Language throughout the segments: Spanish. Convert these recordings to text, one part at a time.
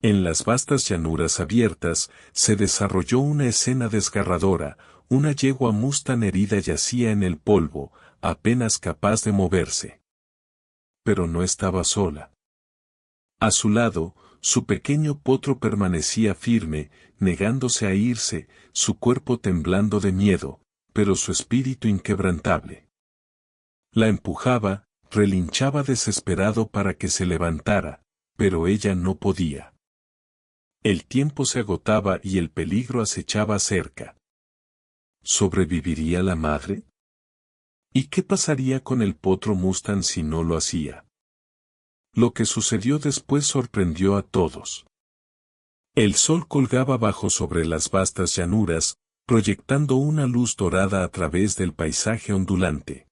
En las vastas llanuras abiertas, se desarrolló una escena desgarradora. Una yegua Mustang herida yacía en el polvo, apenas capaz de moverse. Pero no estaba sola. A su lado, su pequeño potro permanecía firme, negándose a irse, su cuerpo temblando de miedo, pero su espíritu inquebrantable. La empujaba, relinchaba desesperado para que se levantara, pero ella no podía. El tiempo se agotaba y el peligro acechaba cerca. ¿Sobreviviría la madre? ¿Y qué pasaría con el potro Mustang si no lo hacía? Lo que sucedió después sorprendió a todos. El sol colgaba bajo sobre las vastas llanuras, proyectando una luz dorada a través del paisaje ondulante.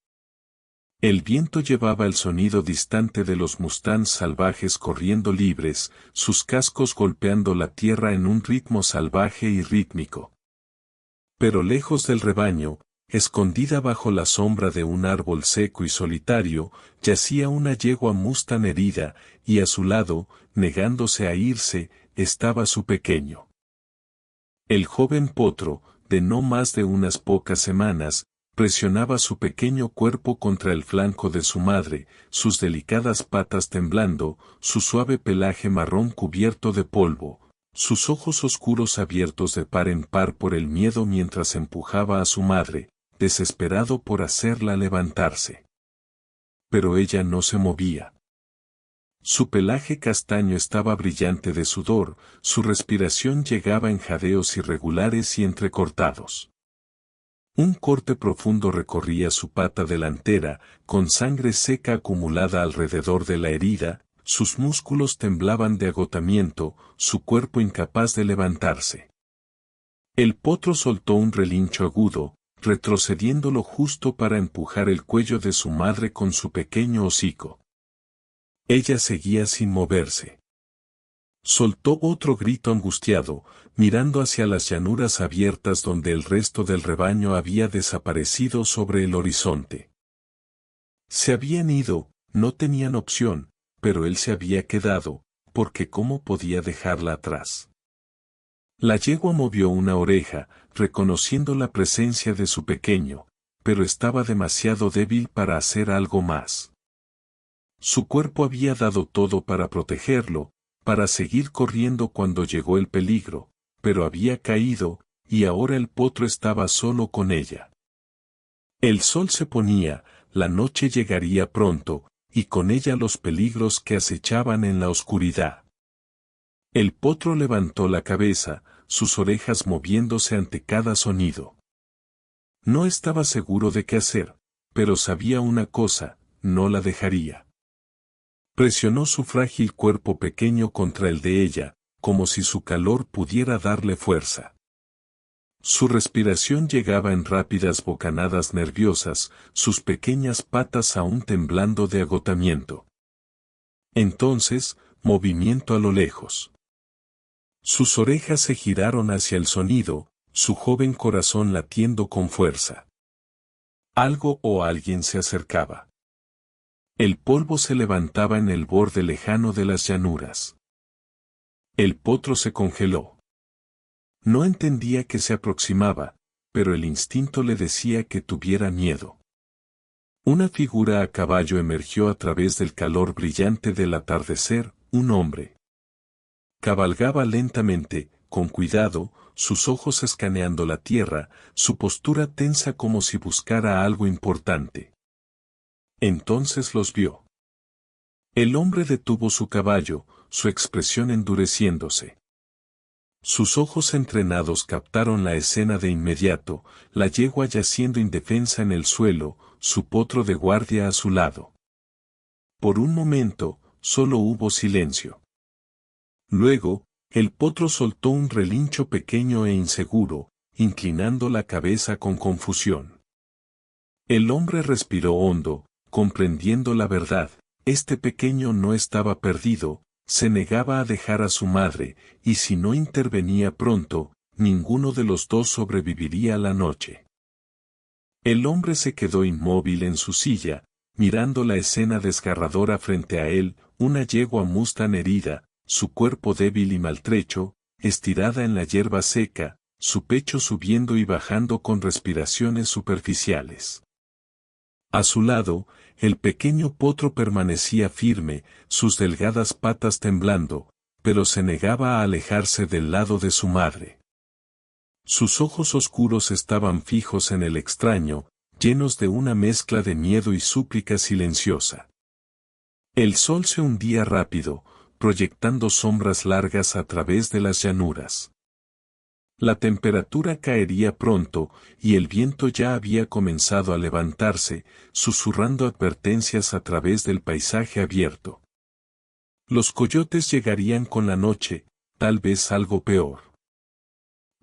El viento llevaba el sonido distante de los mustangs salvajes corriendo libres, sus cascos golpeando la tierra en un ritmo salvaje y rítmico. Pero lejos del rebaño, escondida bajo la sombra de un árbol seco y solitario, yacía una yegua Mustang herida, y a su lado, negándose a irse, estaba su pequeño. El joven potro, de no más de unas pocas semanas, presionaba su pequeño cuerpo contra el flanco de su madre, sus delicadas patas temblando, su suave pelaje marrón cubierto de polvo, sus ojos oscuros abiertos de par en par por el miedo mientras empujaba a su madre, desesperado por hacerla levantarse. Pero ella no se movía. Su pelaje castaño estaba brillante de sudor, su respiración llegaba en jadeos irregulares y entrecortados. Un corte profundo recorría su pata delantera, con sangre seca acumulada alrededor de la herida, sus músculos temblaban de agotamiento, su cuerpo incapaz de levantarse. El potro soltó un relincho agudo, retrocediendo lo justo para empujar el cuello de su madre con su pequeño hocico. Ella seguía sin moverse. Soltó otro grito angustiado, mirando hacia las llanuras abiertas donde el resto del rebaño había desaparecido sobre el horizonte. Se habían ido, no tenían opción, pero él se había quedado, porque ¿cómo podía dejarla atrás? La yegua movió una oreja, reconociendo la presencia de su pequeño, pero estaba demasiado débil para hacer algo más. Su cuerpo había dado todo para protegerlo, para seguir corriendo cuando llegó el peligro, pero había caído, y ahora el potro estaba solo con ella. El sol se ponía, la noche llegaría pronto, y con ella los peligros que acechaban en la oscuridad. El potro levantó la cabeza, sus orejas moviéndose ante cada sonido. No estaba seguro de qué hacer, pero sabía una cosa, no la dejaría. Presionó su frágil cuerpo pequeño contra el de ella, como si su calor pudiera darle fuerza. Su respiración llegaba en rápidas bocanadas nerviosas, sus pequeñas patas aún temblando de agotamiento. Entonces, movimiento a lo lejos. Sus orejas se giraron hacia el sonido, su joven corazón latiendo con fuerza. Algo o alguien se acercaba. El polvo se levantaba en el borde lejano de las llanuras. El potro se congeló. No entendía que se aproximaba, pero el instinto le decía que tuviera miedo. Una figura a caballo emergió a través del calor brillante del atardecer, un hombre. Cabalgaba lentamente, con cuidado, sus ojos escaneando la tierra, su postura tensa como si buscara algo importante. Entonces los vio. El hombre detuvo su caballo, su expresión endureciéndose. Sus ojos entrenados captaron la escena de inmediato, la yegua yaciendo indefensa en el suelo, su potro de guardia a su lado. Por un momento, solo hubo silencio. Luego, el potro soltó un relincho pequeño e inseguro, inclinando la cabeza con confusión. El hombre respiró hondo, comprendiendo la verdad, este pequeño no estaba perdido, se negaba a dejar a su madre, y si no intervenía pronto, ninguno de los dos sobreviviría la noche. El hombre se quedó inmóvil en su silla, mirando la escena desgarradora frente a él, una yegua Mustang herida, su cuerpo débil y maltrecho, estirada en la hierba seca, su pecho subiendo y bajando con respiraciones superficiales. A su lado, el pequeño potro permanecía firme, sus delgadas patas temblando, pero se negaba a alejarse del lado de su madre. Sus ojos oscuros estaban fijos en el extraño, llenos de una mezcla de miedo y súplica silenciosa. El sol se hundía rápido, proyectando sombras largas a través de las llanuras. La temperatura caería pronto, y el viento ya había comenzado a levantarse, susurrando advertencias a través del paisaje abierto. Los coyotes llegarían con la noche, tal vez algo peor.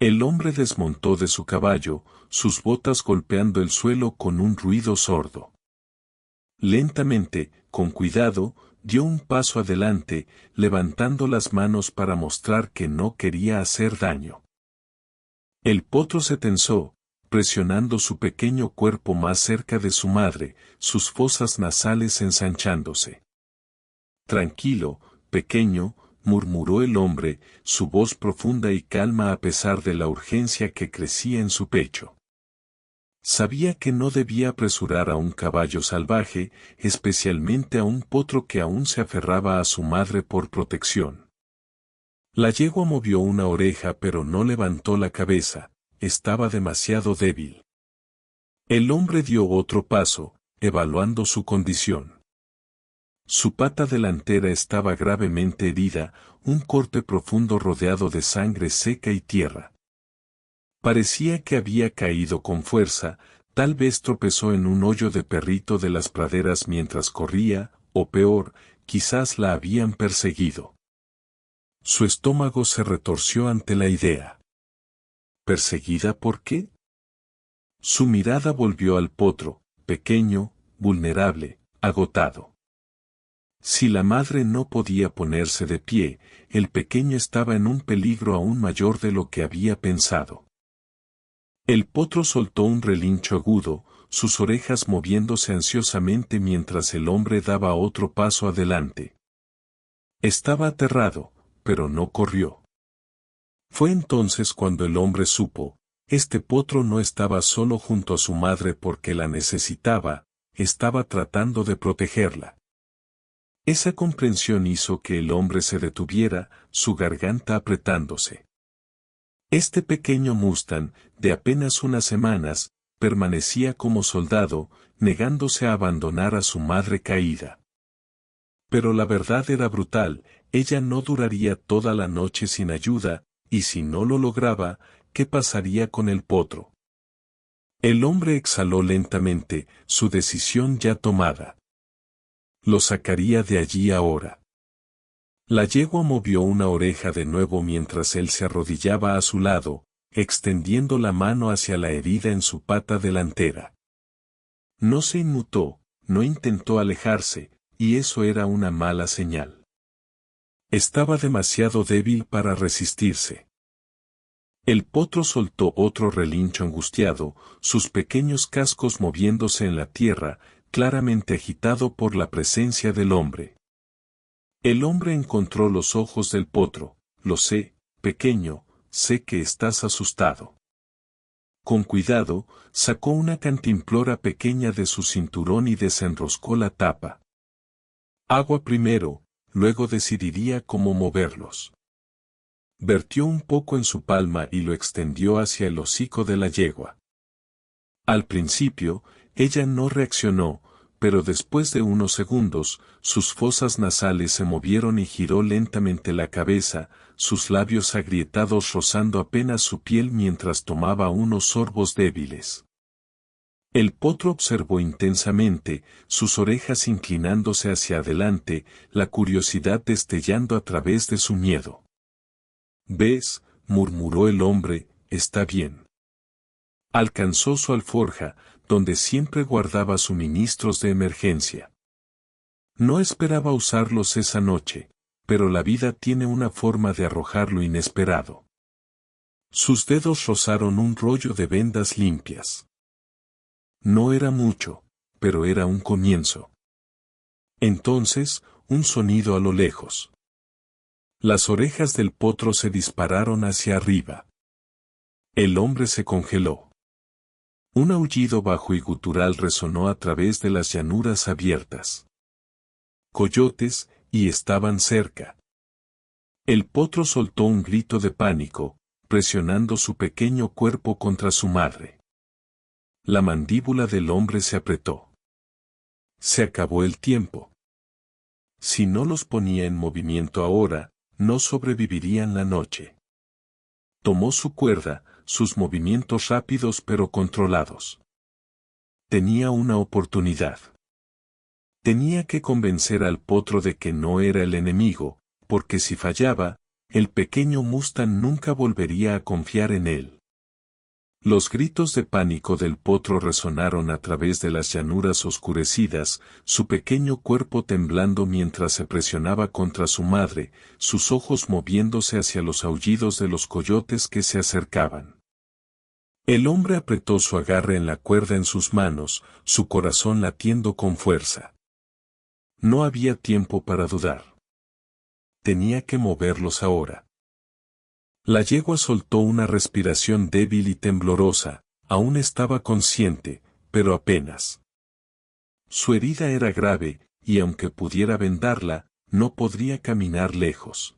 El hombre desmontó de su caballo, sus botas golpeando el suelo con un ruido sordo. Lentamente, con cuidado, dio un paso adelante, levantando las manos para mostrar que no quería hacer daño. El potro se tensó, presionando su pequeño cuerpo más cerca de su madre, sus fosas nasales ensanchándose. Tranquilo, pequeño, murmuró el hombre, su voz profunda y calma a pesar de la urgencia que crecía en su pecho. Sabía que no debía apresurar a un caballo salvaje, especialmente a un potro que aún se aferraba a su madre por protección. La yegua movió una oreja pero no levantó la cabeza, estaba demasiado débil. El hombre dio otro paso, evaluando su condición. Su pata delantera estaba gravemente herida, un corte profundo rodeado de sangre seca y tierra. Parecía que había caído con fuerza, tal vez tropezó en un hoyo de perrito de las praderas mientras corría, o peor, quizás la habían perseguido. Su estómago se retorció ante la idea. ¿Perseguida por qué? Su mirada volvió al potro, pequeño, vulnerable, agotado. Si la madre no podía ponerse de pie, el pequeño estaba en un peligro aún mayor de lo que había pensado. El potro soltó un relincho agudo, sus orejas moviéndose ansiosamente mientras el hombre daba otro paso adelante. Estaba aterrado, pero no corrió. Fue entonces cuando el hombre supo, este potro no estaba solo junto a su madre porque la necesitaba, estaba tratando de protegerla. Esa comprensión hizo que el hombre se detuviera, su garganta apretándose. Este pequeño Mustang, de apenas unas semanas, permanecía como soldado, negándose a abandonar a su madre caída. Pero la verdad era brutal, ella no duraría toda la noche sin ayuda, y si no lo lograba, ¿qué pasaría con el potro? El hombre exhaló lentamente, su decisión ya tomada. Lo sacaría de allí ahora. La yegua movió una oreja de nuevo mientras él se arrodillaba a su lado, extendiendo la mano hacia la herida en su pata delantera. No se inmutó, no intentó alejarse, y eso era una mala señal. Estaba demasiado débil para resistirse. El potro soltó otro relincho angustiado, sus pequeños cascos moviéndose en la tierra, claramente agitado por la presencia del hombre. El hombre encontró los ojos del potro. Lo sé, pequeño, sé que estás asustado. Con cuidado, sacó una cantimplora pequeña de su cinturón y desenroscó la tapa. Agua primero, luego decidiría cómo moverlos. Vertió un poco en su palma y lo extendió hacia el hocico de la yegua. Al principio, ella no reaccionó, pero después de unos segundos, sus fosas nasales se movieron y giró lentamente la cabeza, sus labios agrietados rozando apenas su piel mientras tomaba unos sorbos débiles. El potro observó intensamente, sus orejas inclinándose hacia adelante, la curiosidad destellando a través de su miedo. «¿Ves?», murmuró el hombre, «está bien». Alcanzó su alforja, donde siempre guardaba suministros de emergencia. No esperaba usarlos esa noche, pero la vida tiene una forma de arrojar lo inesperado. Sus dedos rozaron un rollo de vendas limpias. No era mucho, pero era un comienzo. Entonces, un sonido a lo lejos. Las orejas del potro se dispararon hacia arriba. El hombre se congeló. Un aullido bajo y gutural resonó a través de las llanuras abiertas. Coyotes, y estaban cerca. El potro soltó un grito de pánico, presionando su pequeño cuerpo contra su madre. La mandíbula del hombre se apretó. Se acabó el tiempo. Si no los ponía en movimiento ahora, no sobrevivirían la noche. Tomó su cuerda, sus movimientos rápidos pero controlados. Tenía una oportunidad. Tenía que convencer al potro de que no era el enemigo, porque si fallaba, el pequeño Mustang nunca volvería a confiar en él. Los gritos de pánico del potro resonaron a través de las llanuras oscurecidas, su pequeño cuerpo temblando mientras se presionaba contra su madre, sus ojos moviéndose hacia los aullidos de los coyotes que se acercaban. El hombre apretó su agarre en la cuerda en sus manos, su corazón latiendo con fuerza. No había tiempo para dudar. Tenía que moverlos ahora. La yegua soltó una respiración débil y temblorosa, aún estaba consciente, pero apenas. Su herida era grave, y aunque pudiera vendarla, no podría caminar lejos.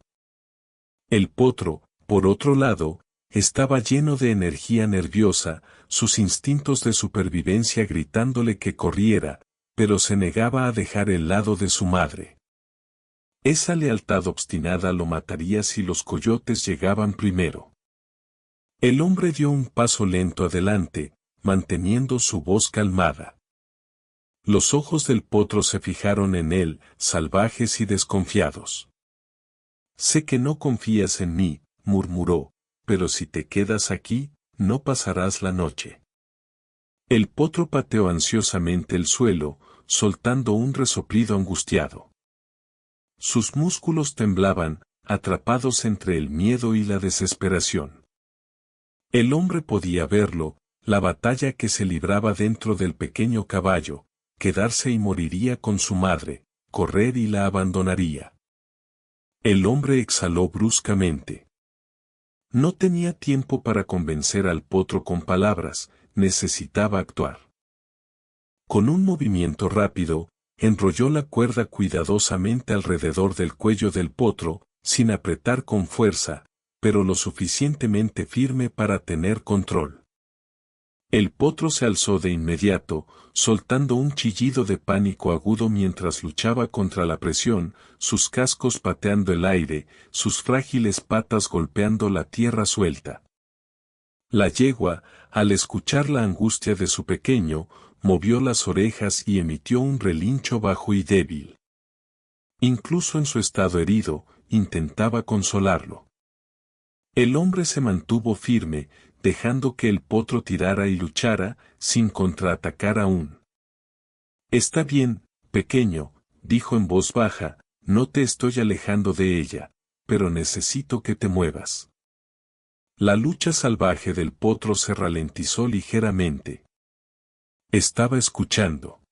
El potro, por otro lado, estaba lleno de energía nerviosa, sus instintos de supervivencia gritándole que corriera, pero se negaba a dejar el lado de su madre. Esa lealtad obstinada lo mataría si los coyotes llegaban primero. El hombre dio un paso lento adelante, manteniendo su voz calmada. Los ojos del potro se fijaron en él, salvajes y desconfiados. Sé que no confías en mí, murmuró, pero si te quedas aquí, no pasarás la noche. El potro pateó ansiosamente el suelo, soltando un resoplido angustiado. Sus músculos temblaban, atrapados entre el miedo y la desesperación. El hombre podía verlo, la batalla que se libraba dentro del pequeño caballo, quedarse y moriría con su madre, correr y la abandonaría. El hombre exhaló bruscamente. No tenía tiempo para convencer al potro con palabras, necesitaba actuar. Con un movimiento rápido, enrolló la cuerda cuidadosamente alrededor del cuello del potro, sin apretar con fuerza, pero lo suficientemente firme para tener control. El potro se alzó de inmediato, soltando un chillido de pánico agudo mientras luchaba contra la presión, sus cascos pateando el aire, sus frágiles patas golpeando la tierra suelta. La yegua, al escuchar la angustia de su pequeño, movió las orejas y emitió un relincho bajo y débil. Incluso en su estado herido, intentaba consolarlo. El hombre se mantuvo firme, dejando que el potro tirara y luchara, sin contraatacar aún. Está bien, pequeño, dijo en voz baja, no te estoy alejando de ella, pero necesito que te muevas. La lucha salvaje del potro se ralentizó ligeramente. Estaba escuchando.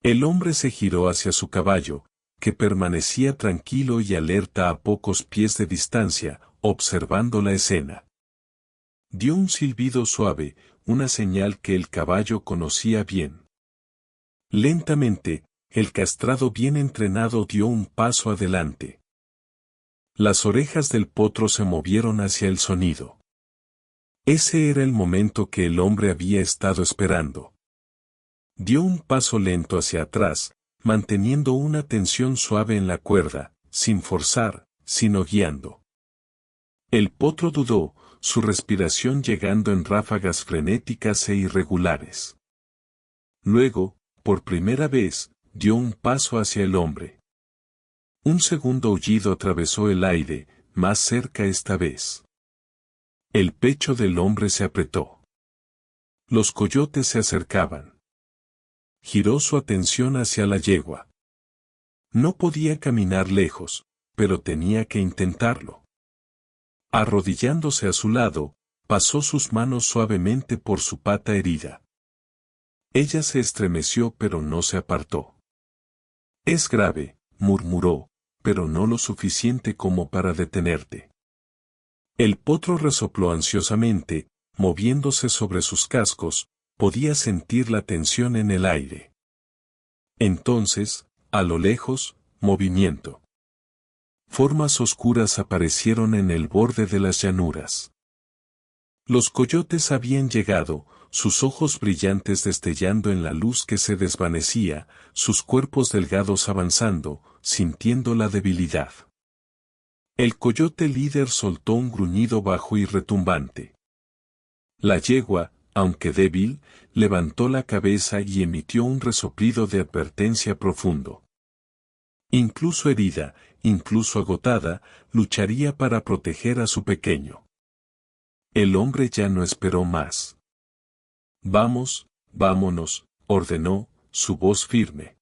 El hombre se giró hacia su caballo, que permanecía tranquilo y alerta a pocos pies de distancia, observando la escena. Dio un silbido suave, una señal que el caballo conocía bien. Lentamente, el castrado bien entrenado dio un paso adelante. Las orejas del potro se movieron hacia el sonido. Ese era el momento que el hombre había estado esperando. Dio un paso lento hacia atrás, manteniendo una tensión suave en la cuerda, sin forzar, sino guiando. El potro dudó, su respiración llegando en ráfagas frenéticas e irregulares. Luego, por primera vez, dio un paso hacia el hombre. Un segundo aullido atravesó el aire, más cerca esta vez. El pecho del hombre se apretó. Los coyotes se acercaban. Giró su atención hacia la yegua. No podía caminar lejos, pero tenía que intentarlo. Arrodillándose a su lado, pasó sus manos suavemente por su pata herida. Ella se estremeció pero no se apartó. Es grave, murmuró, pero no lo suficiente como para detenerte. El potro resopló ansiosamente, moviéndose sobre sus cascos, podía sentir la tensión en el aire. Entonces, a lo lejos, movimiento. Formas oscuras aparecieron en el borde de las llanuras. Los coyotes habían llegado, sus ojos brillantes destellando en la luz que se desvanecía, sus cuerpos delgados avanzando, sintiendo la debilidad. El coyote líder soltó un gruñido bajo y retumbante. La yegua, aunque débil, levantó la cabeza y emitió un resoplido de advertencia profundo. Incluso herida, incluso agotada, lucharía para proteger a su pequeño. El hombre ya no esperó más. Vamos, vámonos, ordenó, su voz firme.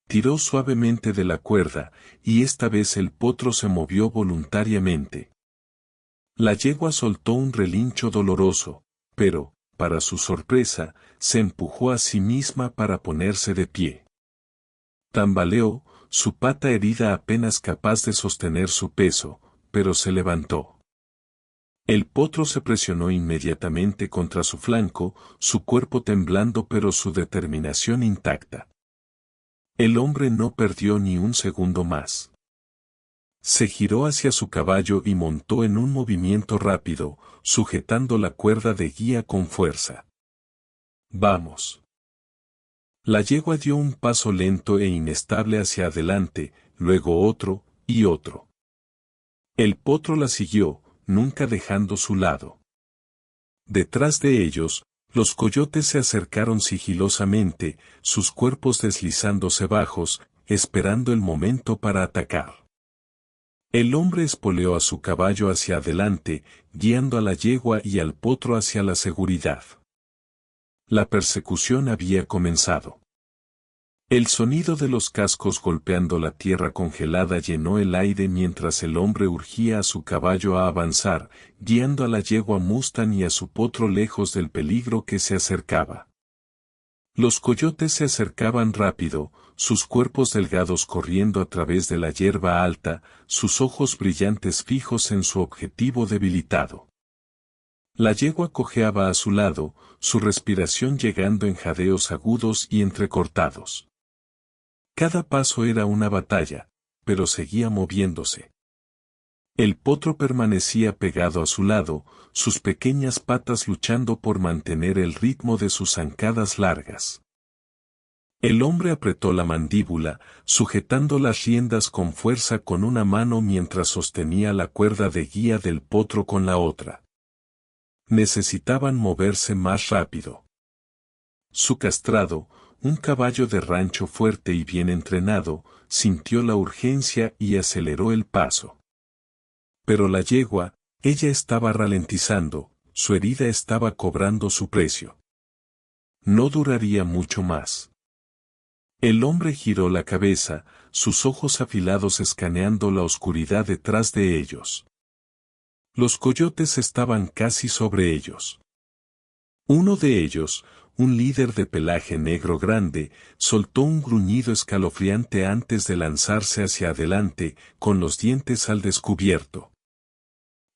Tiró suavemente de la cuerda, y esta vez el potro se movió voluntariamente. La yegua soltó un relincho doloroso, pero, para su sorpresa, se empujó a sí misma para ponerse de pie. Tambaleó, su pata herida apenas capaz de sostener su peso, pero se levantó. El potro se presionó inmediatamente contra su flanco, su cuerpo temblando pero su determinación intacta. El hombre no perdió ni un segundo más. Se giró hacia su caballo y montó en un movimiento rápido, sujetando la cuerda de guía con fuerza. ¡Vamos! La yegua dio un paso lento e inestable hacia adelante, luego otro, y otro. El potro la siguió, nunca dejando su lado. Detrás de ellos, los coyotes se acercaron sigilosamente, sus cuerpos deslizándose bajos, esperando el momento para atacar. El hombre espoleó a su caballo hacia adelante, guiando a la yegua y al potro hacia la seguridad. La persecución había comenzado. El sonido de los cascos golpeando la tierra congelada llenó el aire mientras el hombre urgía a su caballo a avanzar, guiando a la yegua Mustang y a su potro lejos del peligro que se acercaba. Los coyotes se acercaban rápido, sus cuerpos delgados corriendo a través de la hierba alta, sus ojos brillantes fijos en su objetivo debilitado. La yegua cojeaba a su lado, su respiración llegando en jadeos agudos y entrecortados. Cada paso era una batalla, pero seguía moviéndose. El potro permanecía pegado a su lado, sus pequeñas patas luchando por mantener el ritmo de sus zancadas largas. El hombre apretó la mandíbula, sujetando las riendas con fuerza con una mano mientras sostenía la cuerda de guía del potro con la otra. Necesitaban moverse más rápido. Su castrado, un caballo de rancho fuerte y bien entrenado, sintió la urgencia y aceleró el paso. Pero la yegua, ella estaba ralentizando, su herida estaba cobrando su precio. No duraría mucho más. El hombre giró la cabeza, sus ojos afilados escaneando la oscuridad detrás de ellos. Los coyotes estaban casi sobre ellos. Uno de ellos, un líder de pelaje negro grande, soltó un gruñido escalofriante antes de lanzarse hacia adelante, con los dientes al descubierto.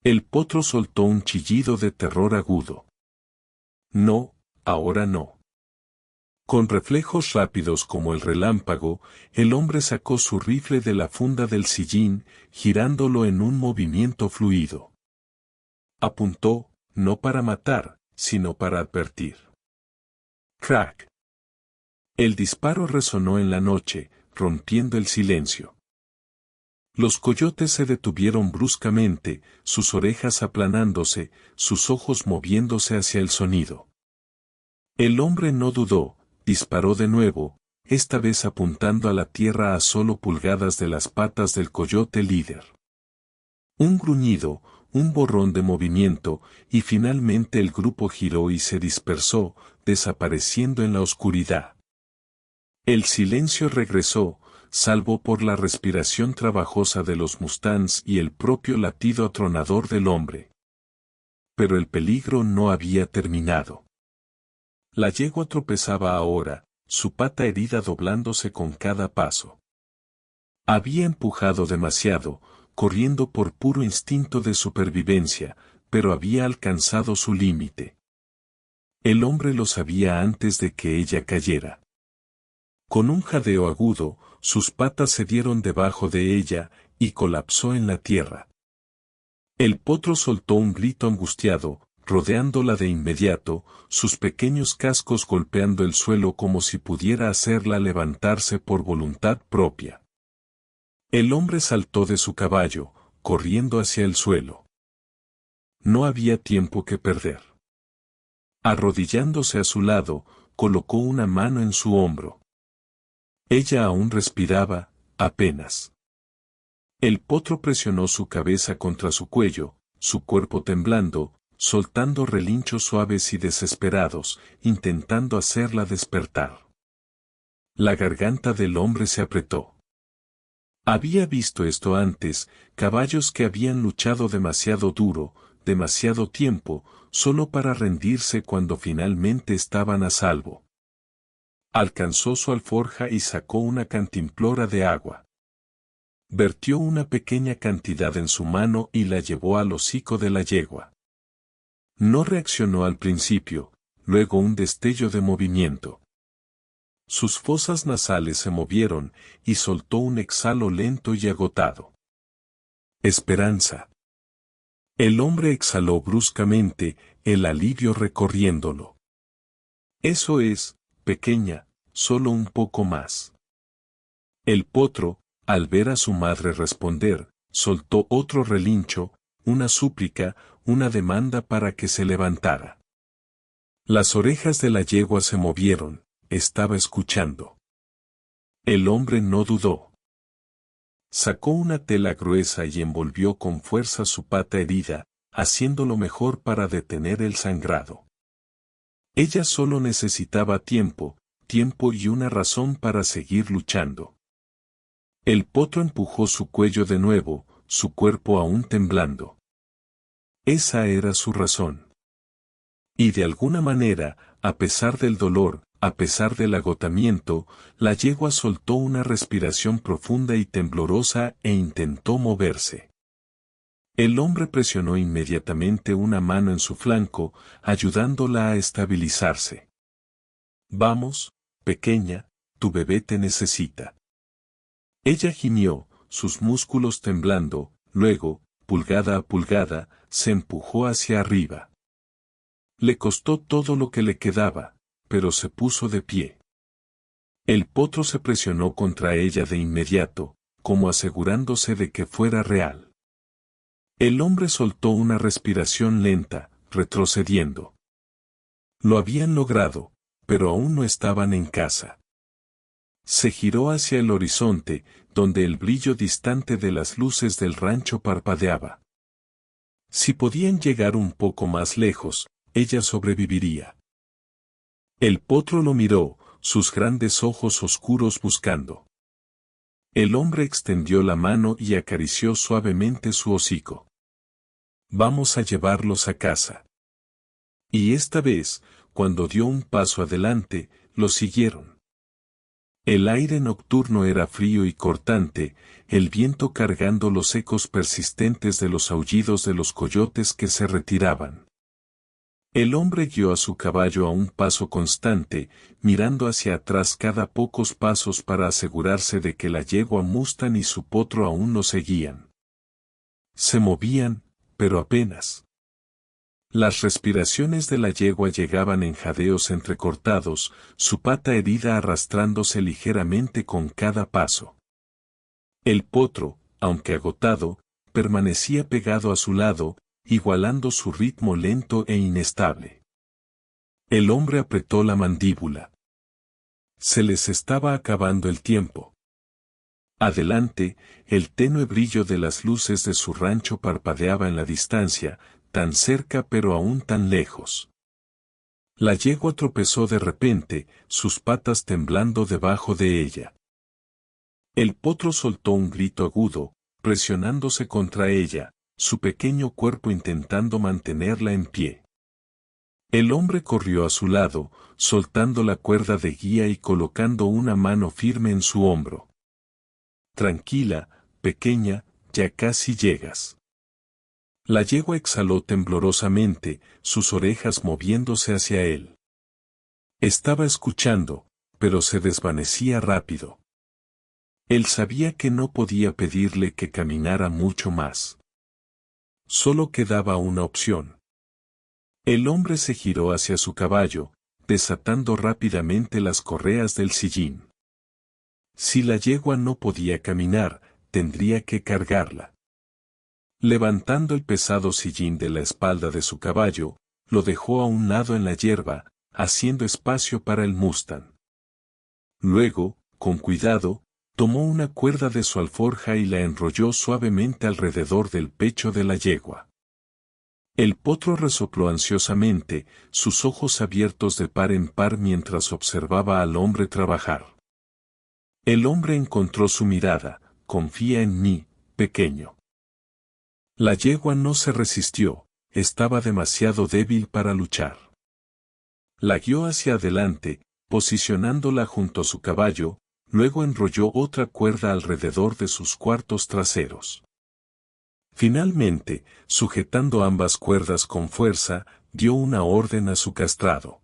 El potro soltó un chillido de terror agudo. No, ahora no. Con reflejos rápidos como el relámpago, el hombre sacó su rifle de la funda del sillín, girándolo en un movimiento fluido. Apuntó, no para matar, sino para advertir. Crack. El disparo resonó en la noche, rompiendo el silencio. Los coyotes se detuvieron bruscamente, sus orejas aplanándose, sus ojos moviéndose hacia el sonido. El hombre no dudó, disparó de nuevo, esta vez apuntando a la tierra a solo pulgadas de las patas del coyote líder. Un gruñido, un borrón de movimiento, y finalmente el grupo giró y se dispersó, desapareciendo en la oscuridad. El silencio regresó, salvo por la respiración trabajosa de los mustangs y el propio latido atronador del hombre. Pero el peligro no había terminado. La yegua tropezaba ahora, su pata herida doblándose con cada paso. Había empujado demasiado, corriendo por puro instinto de supervivencia, pero había alcanzado su límite. El hombre lo sabía antes de que ella cayera. Con un jadeo agudo, sus patas se dieron debajo de ella, y colapsó en la tierra. El potro soltó un grito angustiado, rodeándola de inmediato, sus pequeños cascos golpeando el suelo como si pudiera hacerla levantarse por voluntad propia. El hombre saltó de su caballo, corriendo hacia el suelo. No había tiempo que perder. Arrodillándose a su lado, colocó una mano en su hombro. Ella aún respiraba, apenas. El potro presionó su cabeza contra su cuello, su cuerpo temblando, soltando relinchos suaves y desesperados, intentando hacerla despertar. La garganta del hombre se apretó. Había visto esto antes, caballos que habían luchado demasiado duro, demasiado tiempo, solo para rendirse cuando finalmente estaban a salvo. Alcanzó su alforja y sacó una cantimplora de agua. Vertió una pequeña cantidad en su mano y la llevó al hocico de la yegua. No reaccionó al principio, luego un destello de movimiento. Sus fosas nasales se movieron, y soltó un exhalo lento y agotado. Esperanza. El hombre exhaló bruscamente, el alivio recorriéndolo. Eso es, pequeña, solo un poco más. El potro, al ver a su madre responder, soltó otro relincho, una súplica, una demanda para que se levantara. Las orejas de la yegua se movieron, estaba escuchando. El hombre no dudó. Sacó una tela gruesa y envolvió con fuerza su pata herida, haciéndolo mejor para detener el sangrado. Ella solo necesitaba tiempo y una razón para seguir luchando. El potro empujó su cuello de nuevo, su cuerpo aún temblando. Esa era su razón. Y de alguna manera, a pesar del dolor, a pesar del agotamiento, la yegua soltó una respiración profunda y temblorosa e intentó moverse. El hombre presionó inmediatamente una mano en su flanco, ayudándola a estabilizarse. Vamos, pequeña, tu bebé te necesita. Ella gimió, sus músculos temblando, luego, pulgada a pulgada, se empujó hacia arriba. Le costó todo lo que le quedaba, pero se puso de pie. El potro se presionó contra ella de inmediato, como asegurándose de que fuera real. El hombre soltó una respiración lenta, retrocediendo. Lo habían logrado, pero aún no estaban en casa. Se giró hacia el horizonte, donde el brillo distante de las luces del rancho parpadeaba. Si podían llegar un poco más lejos, ella sobreviviría. El potro lo miró, sus grandes ojos oscuros buscando. El hombre extendió la mano y acarició suavemente su hocico. Vamos a llevarlos a casa. Y esta vez, cuando dio un paso adelante, lo siguieron. El aire nocturno era frío y cortante, el viento cargando los ecos persistentes de los aullidos de los coyotes que se retiraban. El hombre guió a su caballo a un paso constante, mirando hacia atrás cada pocos pasos para asegurarse de que la yegua Mustang y su potro aún lo seguían. Se movían, pero apenas. Las respiraciones de la yegua llegaban en jadeos entrecortados, su pata herida arrastrándose ligeramente con cada paso. El potro, aunque agotado, permanecía pegado a su lado, igualando su ritmo lento e inestable. El hombre apretó la mandíbula. Se les estaba acabando el tiempo. Adelante, el tenue brillo de las luces de su rancho parpadeaba en la distancia, tan cerca pero aún tan lejos. La yegua tropezó de repente, sus patas temblando debajo de ella. El potro soltó un grito agudo, presionándose contra ella, su pequeño cuerpo intentando mantenerla en pie. El hombre corrió a su lado, soltando la cuerda de guía y colocando una mano firme en su hombro. Tranquila, pequeña, ya casi llegas. La yegua exhaló temblorosamente, sus orejas moviéndose hacia él. Estaba escuchando, pero se desvanecía rápido. Él sabía que no podía pedirle que caminara mucho más. Solo quedaba una opción. El hombre se giró hacia su caballo, desatando rápidamente las correas del sillín. Si la yegua no podía caminar, tendría que cargarla. Levantando el pesado sillín de la espalda de su caballo, lo dejó a un lado en la hierba, haciendo espacio para el Mustang. Luego, con cuidado, tomó una cuerda de su alforja y la enrolló suavemente alrededor del pecho de la yegua. El potro resopló ansiosamente, sus ojos abiertos de par en par mientras observaba al hombre trabajar. El hombre encontró su mirada: confía en mí, pequeño. La yegua no se resistió, estaba demasiado débil para luchar. La guió hacia adelante, posicionándola junto a su caballo, luego enrolló otra cuerda alrededor de sus cuartos traseros. Finalmente, sujetando ambas cuerdas con fuerza, dio una orden a su castrado.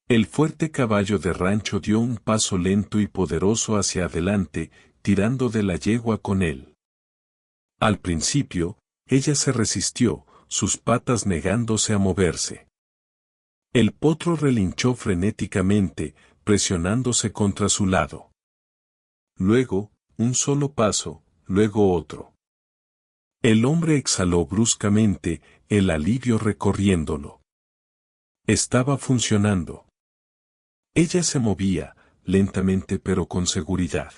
El fuerte caballo de rancho dio un paso lento y poderoso hacia adelante, tirando de la yegua con él. Al principio, ella se resistió, sus patas negándose a moverse. El potro relinchó frenéticamente, presionándose contra su lado. Luego, un solo paso, luego otro. El hombre exhaló bruscamente, el alivio recorriéndolo. Estaba funcionando. Ella se movía, lentamente pero con seguridad.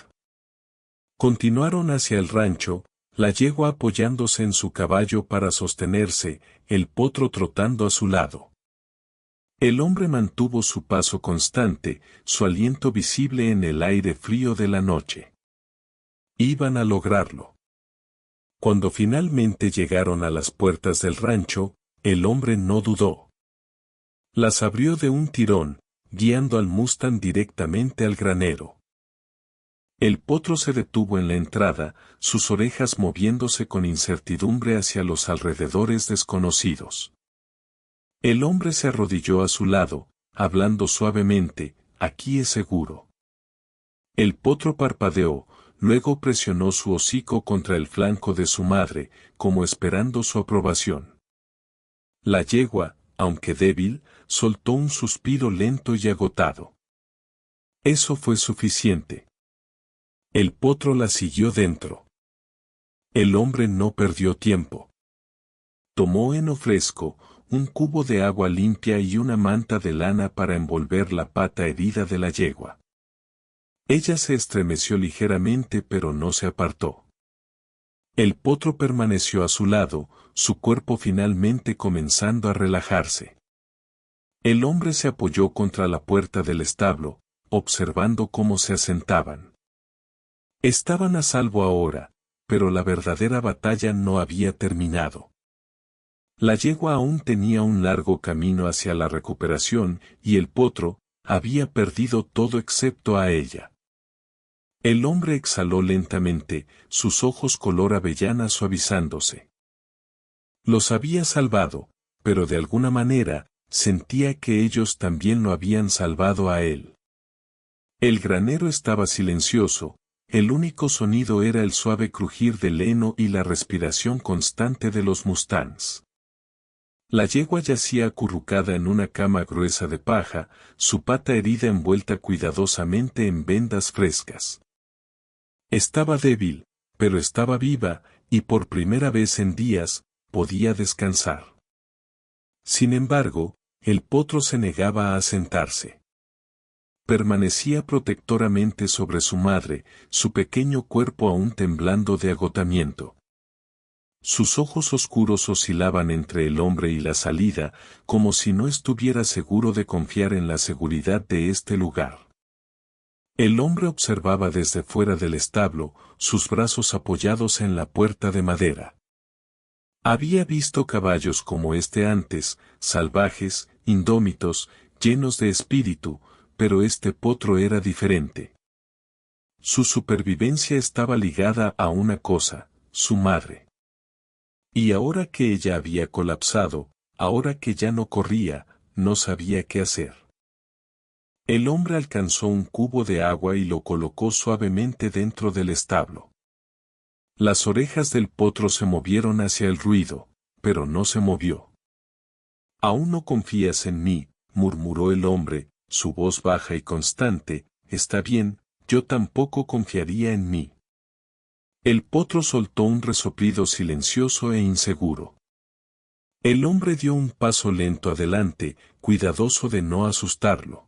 Continuaron hacia el rancho, la yegua apoyándose en su caballo para sostenerse, el potro trotando a su lado. El hombre mantuvo su paso constante, su aliento visible en el aire frío de la noche. Iban a lograrlo. Cuando finalmente llegaron a las puertas del rancho, el hombre no dudó. Las abrió de un tirón, guiando al Mustang directamente al granero. El potro se detuvo en la entrada, sus orejas moviéndose con incertidumbre hacia los alrededores desconocidos. El hombre se arrodilló a su lado, hablando suavemente: aquí es seguro. El potro parpadeó, luego presionó su hocico contra el flanco de su madre, como esperando su aprobación. La yegua, aunque débil, soltó un suspiro lento y agotado. Eso fue suficiente. El potro la siguió dentro. El hombre no perdió tiempo. Tomó heno fresco, un cubo de agua limpia y una manta de lana para envolver la pata herida de la yegua. Ella se estremeció ligeramente pero no se apartó. El potro permaneció a su lado, su cuerpo finalmente comenzando a relajarse. El hombre se apoyó contra la puerta del establo, observando cómo se asentaban. Estaban a salvo ahora, pero la verdadera batalla no había terminado. La yegua aún tenía un largo camino hacia la recuperación y el potro había perdido todo excepto a ella. El hombre exhaló lentamente, sus ojos color avellana suavizándose. Los había salvado, pero de alguna manera, sentía que ellos también lo habían salvado a él. El granero estaba silencioso, el único sonido era el suave crujir del heno y la respiración constante de los mustangs. La yegua yacía acurrucada en una cama gruesa de paja, su pata herida envuelta cuidadosamente en vendas frescas. Estaba débil, pero estaba viva, y por primera vez en días, podía descansar. Sin embargo, el potro se negaba a sentarse. Permanecía protectoramente sobre su madre, su pequeño cuerpo aún temblando de agotamiento. Sus ojos oscuros oscilaban entre el hombre y la salida, como si no estuviera seguro de confiar en la seguridad de este lugar. El hombre observaba desde fuera del establo, sus brazos apoyados en la puerta de madera. Había visto caballos como este antes, salvajes, indómitos, llenos de espíritu, pero este potro era diferente. Su supervivencia estaba ligada a una cosa, su madre. Y ahora que ella había colapsado, ahora que ya no corría, no sabía qué hacer. El hombre alcanzó un cubo de agua y lo colocó suavemente dentro del establo. Las orejas del potro se movieron hacia el ruido, pero no se movió. «Aún no confías en mí», murmuró el hombre, su voz baja y constante. «Está bien, yo tampoco confiaría en mí». El potro soltó un resoplido silencioso e inseguro. El hombre dio un paso lento adelante, cuidadoso de no asustarlo.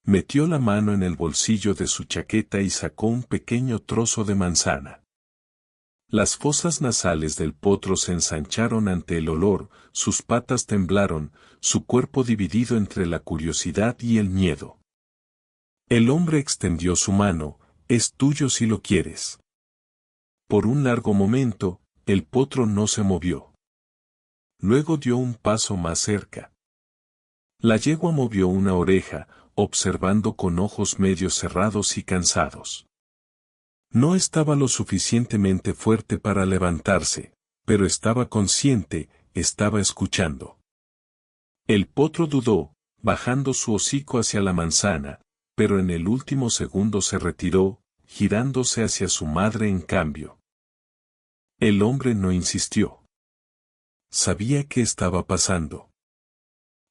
Metió la mano en el bolsillo de su chaqueta y sacó un pequeño trozo de manzana. Las fosas nasales del potro se ensancharon ante el olor, sus patas temblaron, su cuerpo dividido entre la curiosidad y el miedo. El hombre extendió su mano. «Es tuyo si lo quieres». Por un largo momento, el potro no se movió. Luego dio un paso más cerca. La yegua movió una oreja, observando con ojos medio cerrados y cansados. No estaba lo suficientemente fuerte para levantarse, pero estaba consciente, estaba escuchando. El potro dudó, bajando su hocico hacia la manzana, pero en el último segundo se retiró, girándose hacia su madre en cambio. El hombre no insistió. Sabía qué estaba pasando.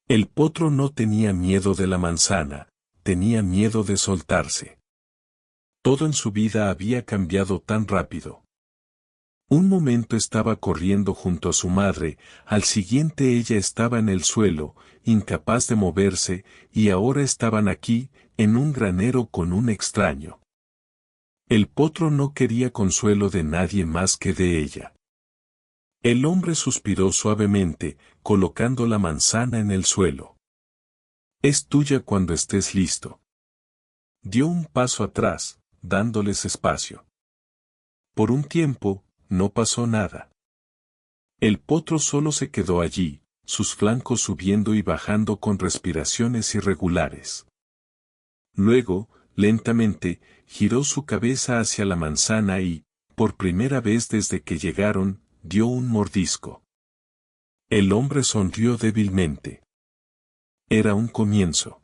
El potro no tenía miedo de la manzana, tenía miedo de soltarse. Todo en su vida había cambiado tan rápido. Un momento estaba corriendo junto a su madre, al siguiente ella estaba en el suelo, incapaz de moverse, y ahora estaban aquí, en un granero con un extraño. El potro no quería consuelo de nadie más que de ella. El hombre suspiró suavemente, colocando la manzana en el suelo. «Es tuya cuando estés listo». Dio un paso atrás, dándoles espacio. Por un tiempo, no pasó nada. El potro solo se quedó allí, sus flancos subiendo y bajando con respiraciones irregulares. Luego, lentamente, giró su cabeza hacia la manzana y, por primera vez desde que llegaron, dio un mordisco. El hombre sonrió débilmente. Era un comienzo.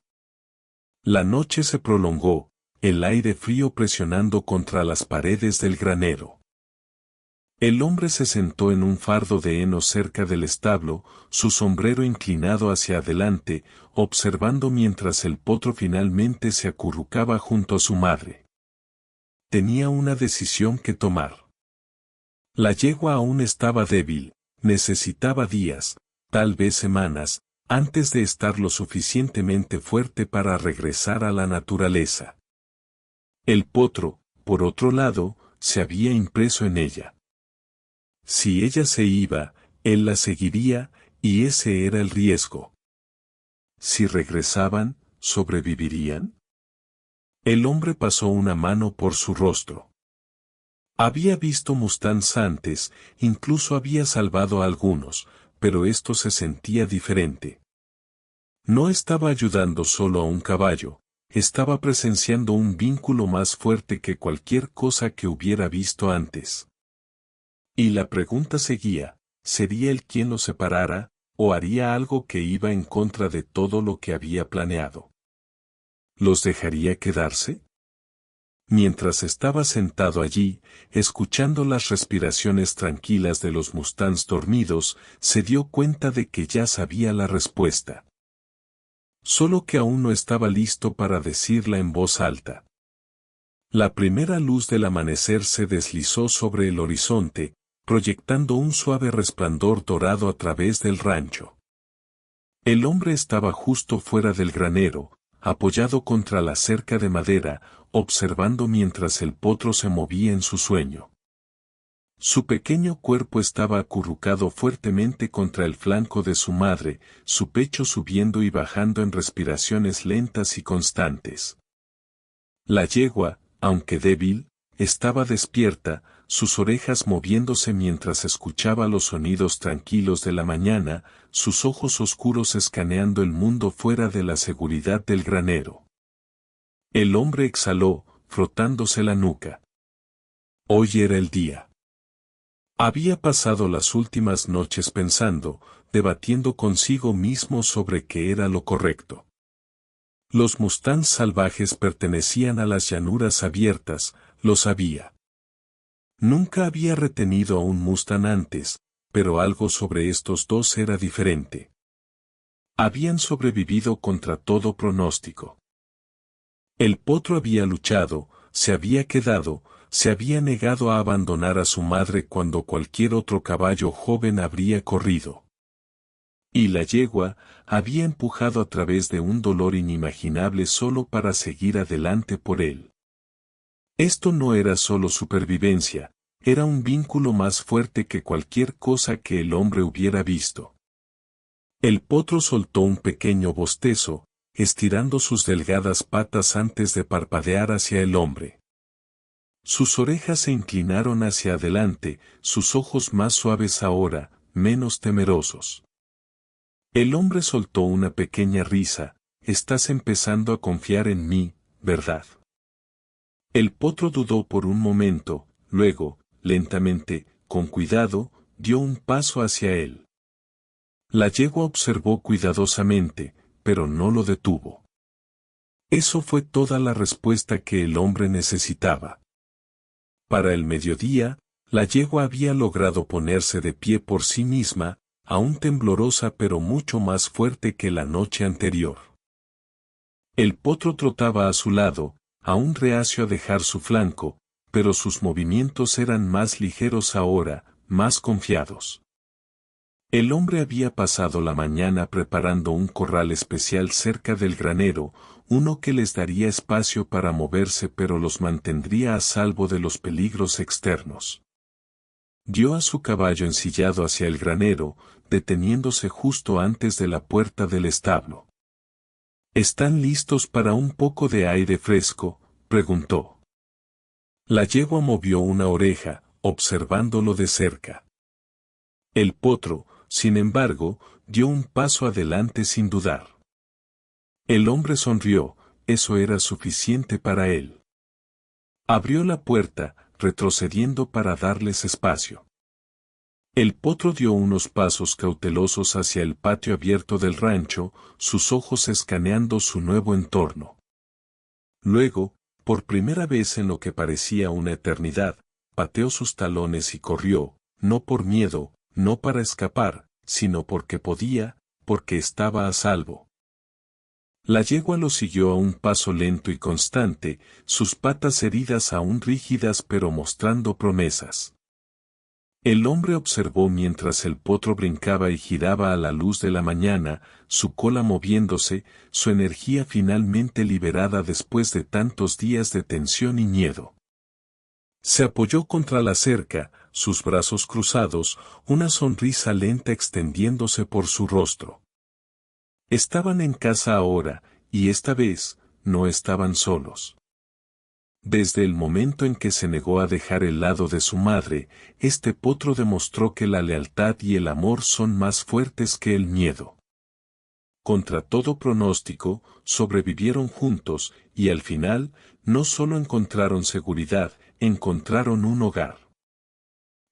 La noche se prolongó, el aire frío presionando contra las paredes del granero. El hombre se sentó en un fardo de heno cerca del establo, su sombrero inclinado hacia adelante, observando mientras el potro finalmente se acurrucaba junto a su madre. Tenía una decisión que tomar. La yegua aún estaba débil, necesitaba días, tal vez semanas, antes de estar lo suficientemente fuerte para regresar a la naturaleza. El potro, por otro lado, se había impreso en ella. Si ella se iba, él la seguiría, y ese era el riesgo. Si regresaban, ¿sobrevivirían? El hombre pasó una mano por su rostro. Había visto mustangs antes, incluso había salvado a algunos, pero esto se sentía diferente. No estaba ayudando solo a un caballo, estaba presenciando un vínculo más fuerte que cualquier cosa que hubiera visto antes. Y la pregunta seguía, ¿sería él quien los separara, o haría algo que iba en contra de todo lo que había planeado? ¿Los dejaría quedarse? Mientras estaba sentado allí, escuchando las respiraciones tranquilas de los mustangs dormidos, se dio cuenta de que ya sabía la respuesta. Solo que aún no estaba listo para decirla en voz alta. La primera luz del amanecer se deslizó sobre el horizonte, proyectando un suave resplandor dorado a través del rancho. El hombre estaba justo fuera del granero, apoyado contra la cerca de madera, observando mientras el potro se movía en su sueño. Su pequeño cuerpo estaba acurrucado fuertemente contra el flanco de su madre, su pecho subiendo y bajando en respiraciones lentas y constantes. La yegua, aunque débil, estaba despierta, sus orejas moviéndose mientras escuchaba los sonidos tranquilos de la mañana, sus ojos oscuros escaneando el mundo fuera de la seguridad del granero. El hombre exhaló, frotándose la nuca. Hoy era el día. Había pasado las últimas noches pensando, debatiendo consigo mismo sobre qué era lo correcto. Los mustangs salvajes pertenecían a las llanuras abiertas, lo sabía. Nunca había retenido a un mustang antes, pero algo sobre estos dos era diferente. Habían sobrevivido contra todo pronóstico. El potro había luchado, se había quedado, se había negado a abandonar a su madre cuando cualquier otro caballo joven habría corrido. Y la yegua había empujado a través de un dolor inimaginable solo para seguir adelante por él. Esto no era solo supervivencia, era un vínculo más fuerte que cualquier cosa que el hombre hubiera visto. El potro soltó un pequeño bostezo, estirando sus delgadas patas antes de parpadear hacia el hombre. Sus orejas se inclinaron hacia adelante, sus ojos más suaves ahora, menos temerosos. El hombre soltó una pequeña risa. Estás empezando a confiar en mí, ¿verdad? El potro dudó por un momento, luego, lentamente, con cuidado, dio un paso hacia él. La yegua observó cuidadosamente, pero no lo detuvo. Eso fue toda la respuesta que el hombre necesitaba. Para el mediodía, la yegua había logrado ponerse de pie por sí misma, aún temblorosa pero mucho más fuerte que la noche anterior. El potro trotaba a su lado, aún reacio a dejar su flanco, pero sus movimientos eran más ligeros ahora, más confiados. El hombre había pasado la mañana preparando un corral especial cerca del granero, uno que les daría espacio para moverse pero los mantendría a salvo de los peligros externos. Dio a su caballo ensillado hacia el granero, deteniéndose justo antes de la puerta del establo. ¿Están listos para un poco de aire fresco?, preguntó. La yegua movió una oreja, observándolo de cerca. El potro, sin embargo, dio un paso adelante sin dudar. El hombre sonrió, eso era suficiente para él. Abrió la puerta, retrocediendo para darles espacio. El potro dio unos pasos cautelosos hacia el patio abierto del rancho, sus ojos escaneando su nuevo entorno. Luego, por primera vez en lo que parecía una eternidad, pateó sus talones y corrió, no por miedo, no para escapar, sino porque podía, porque estaba a salvo. La yegua lo siguió a un paso lento y constante, sus patas heridas aún rígidas pero mostrando promesas. El hombre observó mientras el potro brincaba y giraba a la luz de la mañana, su cola moviéndose, su energía finalmente liberada después de tantos días de tensión y miedo. Se apoyó contra la cerca, sus brazos cruzados, una sonrisa lenta extendiéndose por su rostro. Estaban en casa ahora, y esta vez, no estaban solos. Desde el momento en que se negó a dejar el lado de su madre, este potro demostró que la lealtad y el amor son más fuertes que el miedo. Contra todo pronóstico, sobrevivieron juntos, y al final, no solo encontraron seguridad, encontraron un hogar.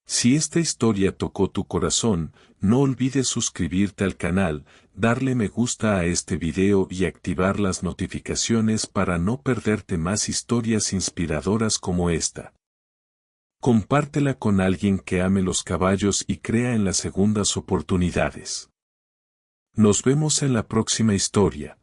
Si esta historia tocó tu corazón, no olvides suscribirte al canal, darle me gusta a este video y activar las notificaciones para no perderte más historias inspiradoras como esta. Compártela con alguien que ame los caballos y crea en las segundas oportunidades. Nos vemos en la próxima historia.